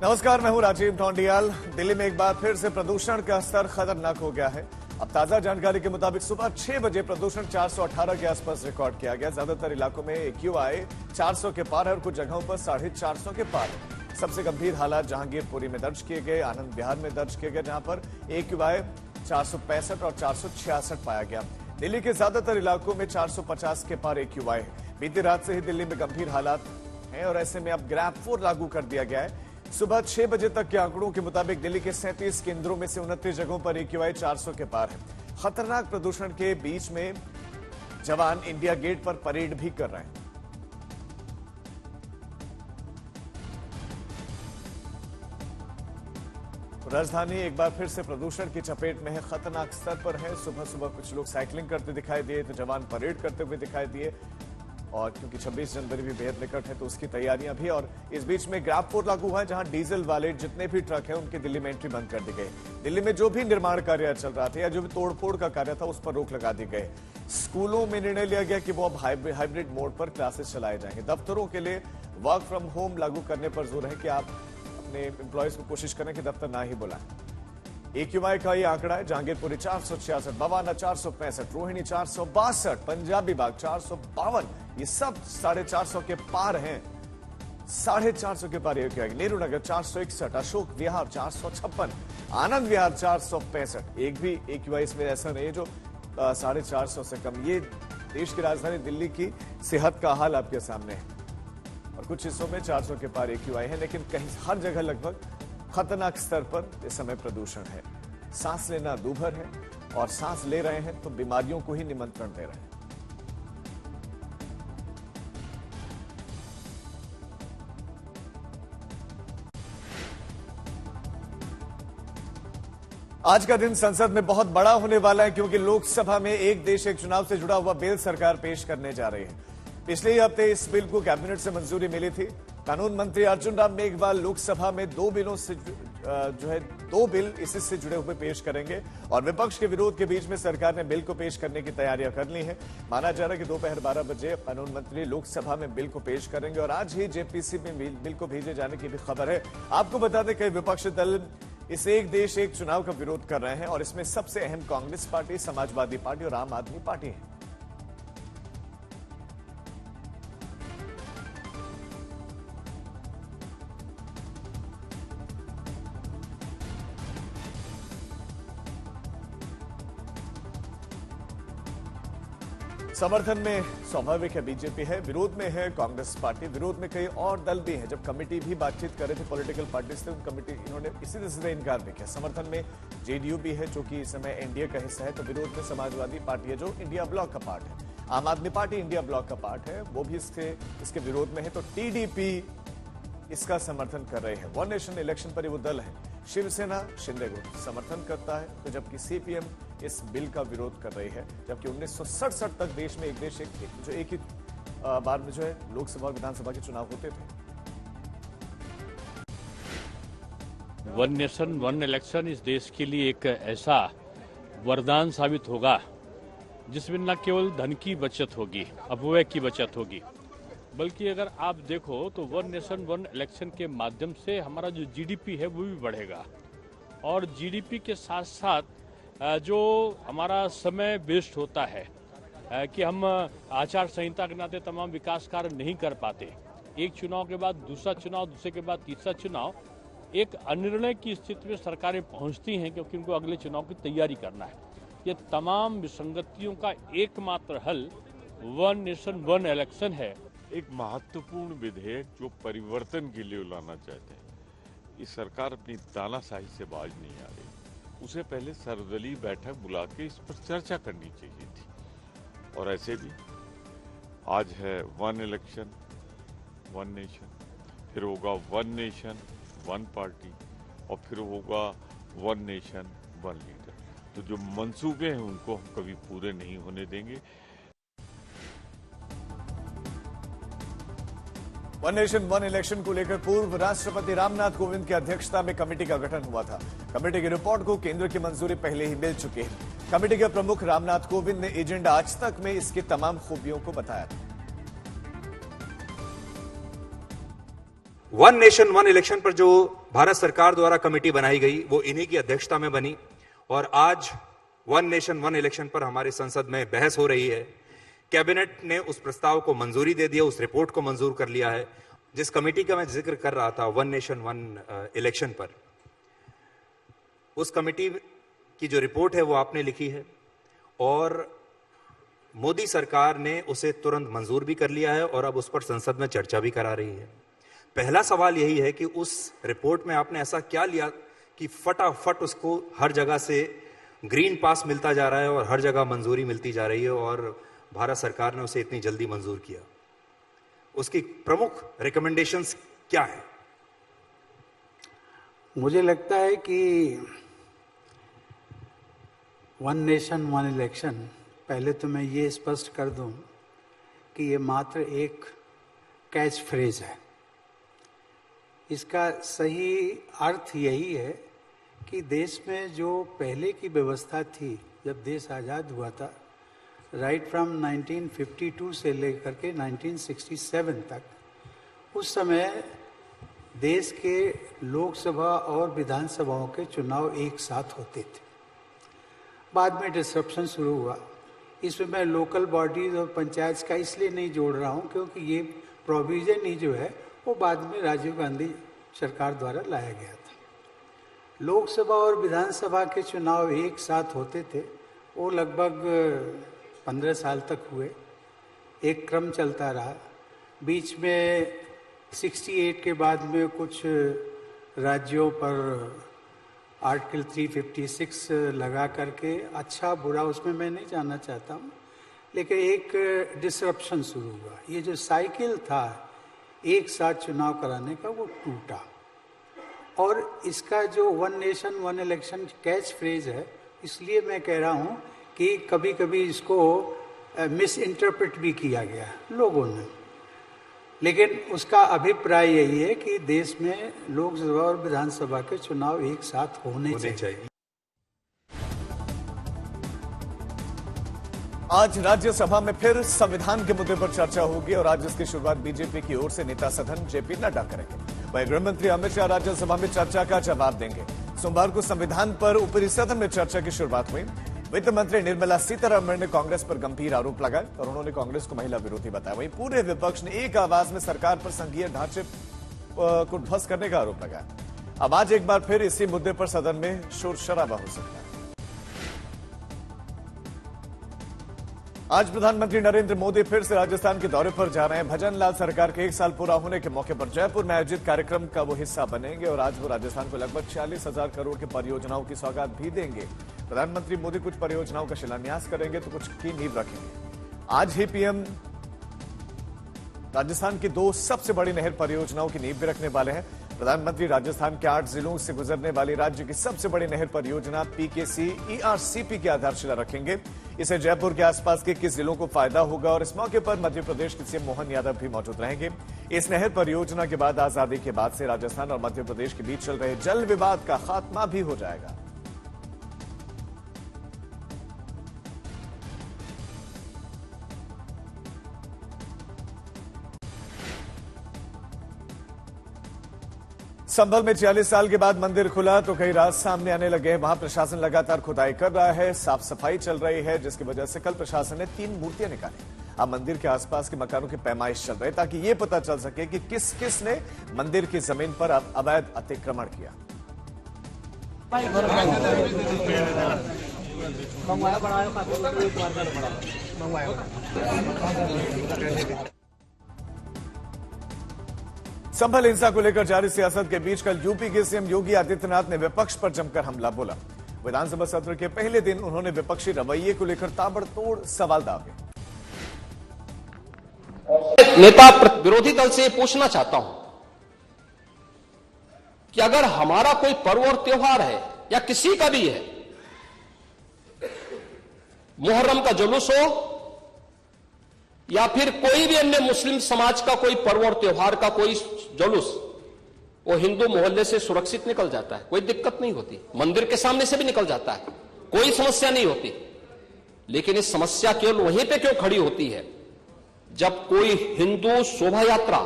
नमस्कार, मैं हूं राजीव ढोंडियाल। दिल्ली में एक बार फिर से प्रदूषण का स्तर खतरनाक हो गया है। अब ताजा जानकारी के मुताबिक सुबह 6 बजे प्रदूषण 418 के आसपास रिकॉर्ड किया गया। ज्यादातर इलाकों में AQI 400 के पार है और कुछ जगहों पर 450 के पार है। सबसे गंभीर हालात जहांगीरपुरी में दर्ज किए गए, आनंद विहार में दर्ज किए गए, जहां पर AQI 465 और 466 पाया गया। दिल्ली के ज्यादातर इलाकों में 450 के पार AQI है। बीती रात से ही दिल्ली में गंभीर हालात हैं और ऐसे में अब ग्रैब 4 लागू कर दिया गया है। सुबह 6 बजे तक के आंकड़ों के मुताबिक दिल्ली के 37 केंद्रों में से 29 जगहों पर AQI 400 के पार है। खतरनाक प्रदूषण के बीच में जवान इंडिया गेट पर परेड भी कर रहे हैं। राजधानी एक बार फिर से प्रदूषण की चपेट में है, खतरनाक स्तर पर है। सुबह सुबह कुछ लोग साइकिलिंग करते दिखाई दिए तो जवान परेड करते हुए दिखाई दिए, और क्योंकि 26 जनवरी भी बेहद निकट है तो उसकी तैयारियां भी। और इस बीच में ग्रैब 4 लागू हुआ है, जहां डीजल वाले जितने भी ट्रक हैं उनकी दिल्ली में एंट्री बंद कर दी गई। दिल्ली में जो भी निर्माण कार्य चल रहा था या जो भी तोड़फोड़ का कार्य था उस पर रोक लगा दी गई। स्कूलों में निर्णय लिया गया कि वो अब हाइब्रिड मोड पर क्लासेस चलाए जाएंगे। दफ्तरों के लिए वर्क फ्रॉम होम लागू करने पर जोर है कि आप अपने एम्प्लॉयज को कोशिश करें कि दफ्तर ना ही बुलाएं। AQI का ये आंकड़ा है। जहांगीरपुरी 466, बवाना 465, रोहिणी 462, पंजाबी बाग 452, ये सब 450 के पार हैं। 450 के पार AQI। नेहरू नगर 461, अशोक विहार 456, आनंद विहार 465। एक भी AQI इसमें ऐसा नहीं है जो 450 से कम। ये देश की राजधानी दिल्ली की सेहत का हाल आपके सामने है। और कुछ हिस्सों में 400 के पार AQI है, लेकिन कहीं हर जगह लगभग खतरनाक स्तर पर इस समय प्रदूषण है। सांस लेना दूभर है और सांस ले रहे हैं तो बीमारियों को ही निमंत्रण दे रहे हैं। आज का दिन संसद में बहुत बड़ा होने वाला है, क्योंकि लोकसभा में एक देश एक चुनाव से जुड़ा हुआ बिल सरकार पेश करने जा रही है। पिछले ही हफ्ते इस बिल को कैबिनेट से मंजूरी मिली थी। कानून मंत्री अर्जुन राम मेघवाल लोकसभा में दो बिल इसी से जुड़े हुए पेश करेंगे, और विपक्ष के विरोध के बीच में सरकार ने बिल को पेश करने की तैयारियां कर ली हैं। माना जा रहा है कि दोपहर 12 बजे कानून मंत्री लोकसभा में बिल को पेश करेंगे, और आज ही JPC में बिल को भेजे जाने की भी खबर है। आपको बता दें कि विपक्षी दल इस एक देश एक चुनाव का विरोध कर रहे हैं, और इसमें सबसे अहम कांग्रेस पार्टी, समाजवादी पार्टी और आम आदमी पार्टी है। समर्थन में स्वाभाविक है बीजेपी है, विरोध में है कांग्रेस पार्टी, विरोध में कई और दल भी हैं। जब कमेटी भी बातचीत कर रहे थे पॉलिटिकल पार्टी से, उन कमेटी इन्होंने इसी से इनकार भी किया। समर्थन में JDU भी है जो कि इस समय NDA का हिस्सा है, तो विरोध में समाजवादी पार्टी है जो इंडिया ब्लॉक का पार्ट है। आम आदमी पार्टी इंडिया ब्लॉक का पार्ट है, वो भी इसके विरोध में है। तो TDP इसका समर्थन कर रहे हैं। वन नेशन इलेक्शन पर वो दल है। शिवसेना शिंदे को समर्थन करता है, तो जबकि CPM इस बिल का विरोध कर रही है। जबकि 1967 तक देश में एक देश एक ही बार में लोकसभा और विधानसभा के चुनाव होते थे। वन नेशन वन इलेक्शन इस देश के लिए एक ऐसा वरदान साबित होगा जिसमें न केवल धन की बचत होगी, अपव्यय की बचत होगी, बल्कि अगर आप देखो तो वन नेशन वन इलेक्शन के माध्यम से हमारा जो GDP है वो भी बढ़ेगा, और GDP के साथ साथ जो हमारा समय वेस्ट होता है कि हम आचार संहिता के नाते तमाम विकास कार्य नहीं कर पाते, एक चुनाव के बाद दूसरा चुनाव, दूसरे के बाद तीसरा चुनाव, एक अनिर्णय की स्थिति में सरकारें पहुंचती हैं क्योंकि उनको अगले चुनाव की तैयारी करना है। ये तमाम विसंगतियों का एकमात्र हल वन नेशन वन इलेक्शन है। एक महत्वपूर्ण विधेयक जो परिवर्तन के लिए लाना चाहते हैं, इस सरकार अपनी तानाशाही से बाज नहीं आ रही। उसे पहले सर्वदलीय बैठक बुला के इस पर चर्चा करनी चाहिए थी। और ऐसे भी आज है वन इलेक्शन वन नेशन, फिर होगा वन नेशन वन पार्टी, और फिर होगा वन नेशन वन लीडर। तो जो मंसूबे हैं उनको हम कभी पूरे नहीं होने देंगे। वन नेशन वन इलेक्शन को लेकर पूर्व राष्ट्रपति रामनाथ कोविंद की अध्यक्षता में कमेटी का गठन हुआ था। कमेटी की रिपोर्ट को केंद्र की मंजूरी पहले ही मिल चुकी है। कमेटी के प्रमुख रामनाथ कोविंद ने एजेंडा आज तक में इसकी तमाम खूबियों को बताया था। वन नेशन वन इलेक्शन पर जो भारत सरकार द्वारा कमेटी बनाई गई वो इन्हीं की अध्यक्षता में बनी और आज वन नेशन वन इलेक्शन पर हमारी संसद में बहस हो रही है। कैबिनेट ने उस प्रस्ताव को मंजूरी दे दिया, उस रिपोर्ट को मंजूर कर लिया है। जिस कमेटी का मैं जिक्र कर रहा था वन नेशन वन इलेक्शन पर, उस कमेटी की जो रिपोर्ट है वो आपने लिखी है और मोदी सरकार ने उसे तुरंत मंजूर भी कर लिया है और अब उस पर संसद में चर्चा भी करा रही है। पहला सवाल यही है कि उस रिपोर्ट में आपने ऐसा क्या लिया कि फटाफट उसको हर जगह से ग्रीन पास मिलता जा रहा है और हर जगह मंजूरी मिलती जा रही है और भारत सरकार ने उसे इतनी जल्दी मंजूर किया? उसकी प्रमुख रिकमेंडेशंस क्या है? मुझे लगता है कि वन नेशन वन इलेक्शन, पहले तो मैं ये स्पष्ट कर दूं कि ये मात्र एक कैच फ्रेज है। इसका सही अर्थ यही है कि देश में जो पहले की व्यवस्था थी, जब देश आज़ाद हुआ था, राइट फ्रॉम 1952 से लेकर के 1967 तक, उस समय देश के लोकसभा और विधानसभाओं के चुनाव एक साथ होते थे। बाद में डिसरप्शन शुरू हुआ। इसमें मैं लोकल बॉडीज और पंचायत का इसलिए नहीं जोड़ रहा हूँ क्योंकि ये प्रोविजन ही जो है वो बाद में राजीव गांधी सरकार द्वारा लाया गया था। लोकसभा और विधानसभा के चुनाव एक साथ होते थे। वो लगभग 15 साल तक हुए, एक क्रम चलता रहा। बीच में 68 के बाद में कुछ राज्यों पर आर्टिकल 356 लगा करके, अच्छा बुरा उसमें मैं नहीं जानना चाहता हूँ, लेकिन एक डिसरप्शन शुरू हुआ। ये जो साइकिल था एक साथ चुनाव कराने का, वो टूटा। और इसका जो one nation one election catch phrase है, इसलिए मैं कह रहा हूँ कि कभी कभी इसको मिस इंटरप्रेट भी किया गया लोगों ने, लेकिन उसका अभिप्राय यही है कि देश में लोकसभा और विधानसभा के चुनाव एक साथ होने चाहिए। आज राज्यसभा में फिर संविधान के मुद्दे पर चर्चा होगी और आज इसकी शुरुआत बीजेपी की ओर से नेता सदन जेपी नड्डा करेंगे। वहीं गृह मंत्री अमित शाह राज्यसभा में चर्चा का जवाब देंगे। सोमवार को संविधान पर ऊपरी सदन में चर्चा की शुरुआत हुई। वित्त मंत्री निर्मला सीतारमण ने कांग्रेस पर गंभीर आरोप लगाए और उन्होंने कांग्रेस को महिला विरोधी बताया। वहीं पूरे विपक्ष ने एक आवाज में सरकार पर संघीय ढांचे को ध्वस्त करने का आरोप लगाया। अब आज एक बार फिर इसी मुद्दे पर सदन में शोर शराबा हो सकता है। आज प्रधानमंत्री नरेंद्र मोदी फिर से राजस्थान के दौरे पर जा रहे हैं। भजन लाल सरकार के 1 साल पूरा होने के मौके पर जयपुर में आयोजित कार्यक्रम का वो हिस्सा बनेंगे और आज वो राजस्थान को लगभग 46,000 करोड़ की परियोजनाओं की सौगात भी देंगे। प्रधानमंत्री मोदी कुछ परियोजनाओं का शिलान्यास करेंगे तो कुछ की नींव रखेंगे। आज ही पीएम राजस्थान की 2 सबसे बड़ी नहर परियोजनाओं की नींव भी रखने वाले हैं। प्रधानमंत्री राजस्थान के 8 जिलों से गुजरने वाली राज्य की सबसे बड़ी नहर परियोजना पीकेसी ईआरसीपी की आधारशिला रखेंगे। इसे जयपुर के आसपास के 21 जिलों को फायदा होगा और इस मौके पर मध्य प्रदेश के सीएम मोहन यादव भी मौजूद रहेंगे। इस नहर परियोजना के बाद आजादी के बाद से राजस्थान और मध्य प्रदेश के बीच चल रहे जल विवाद का खात्मा भी हो जाएगा। संभल में 46 साल के बाद मंदिर खुला तो कई राज सामने आने लगे हैं। वहां प्रशासन लगातार खुदाई कर रहा है, साफ सफाई चल रही है, जिसकी वजह से कल प्रशासन ने 3 मूर्तियां निकाली। अब मंदिर के आसपास के मकानों की पैमाइश चल रही है ताकि यह पता चल सके कि किस किस ने मंदिर की जमीन पर अवैध अतिक्रमण किया। संभल हिंसा को लेकर जारी सियासत के बीच कल यूपी के सीएम योगी आदित्यनाथ ने विपक्ष पर जमकर हमला बोला। विधानसभा सत्र के पहले दिन उन्होंने विपक्षी रवैये को लेकर ताबड़तोड़ सवाल दागे। नेता विरोधी दल से पूछना चाहता हूं कि अगर हमारा कोई पर्व और त्योहार है या किसी का भी है, मुहर्रम का जुलूस हो या फिर कोई भी अन्य मुस्लिम समाज का कोई पर्व और त्योहार का कोई जुलूस, वो हिंदू मोहल्ले से सुरक्षित निकल जाता है, कोई दिक्कत नहीं होती। मंदिर के सामने से भी निकल जाता है, कोई समस्या नहीं होती। लेकिन इस समस्या केवल वहीं पे क्यों खड़ी होती है जब कोई हिंदू शोभा यात्रा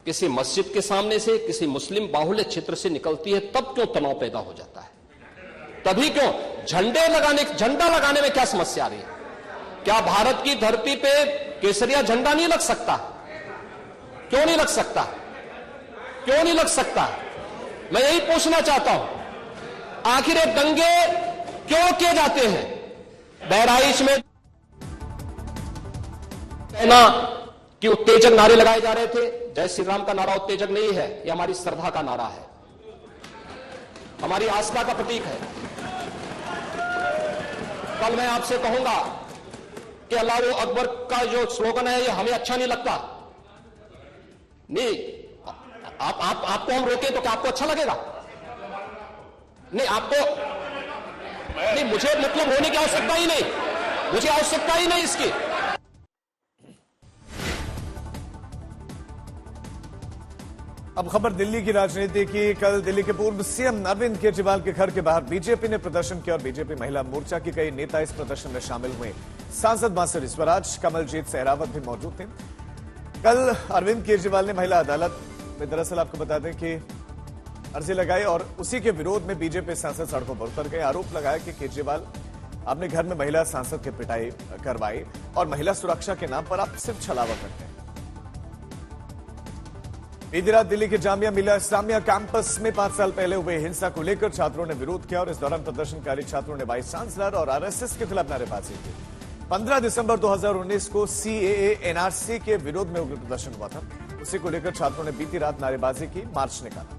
किसी मस्जिद के सामने से, किसी मुस्लिम बाहुल्य क्षेत्र से निकलती है, तब क्यों तनाव पैदा हो जाता है? तभी क्यों झंडा लगाने में क्या समस्या आ रही है? क्या भारत की धरती पे केसरिया झंडा नहीं लग सकता? क्यों नहीं लग सकता? क्यों नहीं लग सकता? मैं यही पूछना चाहता हूं, आखिर ये दंगे क्यों किए जाते हैं? बहराइच में कहना कि उत्तेजक नारे लगाए जा रहे थे। जय श्री राम का नारा उत्तेजक नहीं है, यह हमारी श्रद्धा का नारा है, हमारी आस्था का प्रतीक है। कल मैं आपसे कहूंगा कि अल्लाहू अकबर का जो स्लोगन है, ये हमें अच्छा नहीं लगता। नहीं, आपको हम रोके तो क्या आपको अच्छा लगेगा? नहीं, आपको नहीं, मुझे मतलब होने की आवश्यकता ही नहीं, मुझे आवश्यकता ही नहीं इसकी। अब खबर दिल्ली की राजनीति की। कल दिल्ली के पूर्व सीएम अरविंद केजरीवाल के घर के बाहर बीजेपी ने प्रदर्शन किया और बीजेपी महिला मोर्चा के कई नेता इस प्रदर्शन में शामिल हुए। सांसद बांसुरी स्वराज, कमलजीत सहरावत भी मौजूद थे। कल अरविंद केजरीवाल ने महिला अदालत में दरअसल आपको बता दें कि अर्जी लगाई और उसी के विरोध में बीजेपी सांसद सड़कों पर उतर गए। आरोप लगाया कि केजरीवाल अपने घर में महिला सांसद की पिटाई करवाई और महिला सुरक्षा के नाम पर आप सिर्फ छलावा करते हैं। बीती रात दिल्ली के जामिया मिलिया इस्लामिया कैंपस में 5 साल पहले हुए हिंसा को लेकर छात्रों ने विरोध किया और इस दौरान प्रदर्शनकारी छात्रों ने वाइस चांसलर और आरएसएस के खिलाफ नारेबाजी की। 15 दिसंबर 2019 को सीएए एनआरसी के विरोध में उग्र प्रदर्शन हुआ था। उसी को लेकर छात्रों ने बीती रात नारेबाजी की, मार्च निकाला।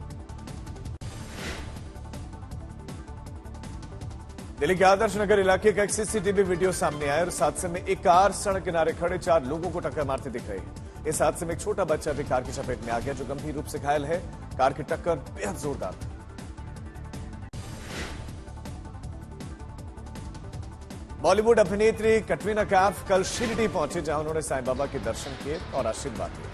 दिल्ली के आदर्श नगर इलाके का एक सीसीटीवी वीडियो सामने आया और इस हादसे में एक कार सड़क किनारे खड़े 4 लोगों को टक्कर मारती दिख रही है। इस हादसे में एक छोटा बच्चा भी कार की चपेट में आ गया, जो गंभीर रूप से घायल है। कार की टक्कर बेहद जोरदार थी। बॉलीवुड अभिनेत्री कटरीना कैफ कल शिरडी पहुंची, जहां उन्होंने साईं बाबा के दर्शन किए और आशीर्वाद लिए।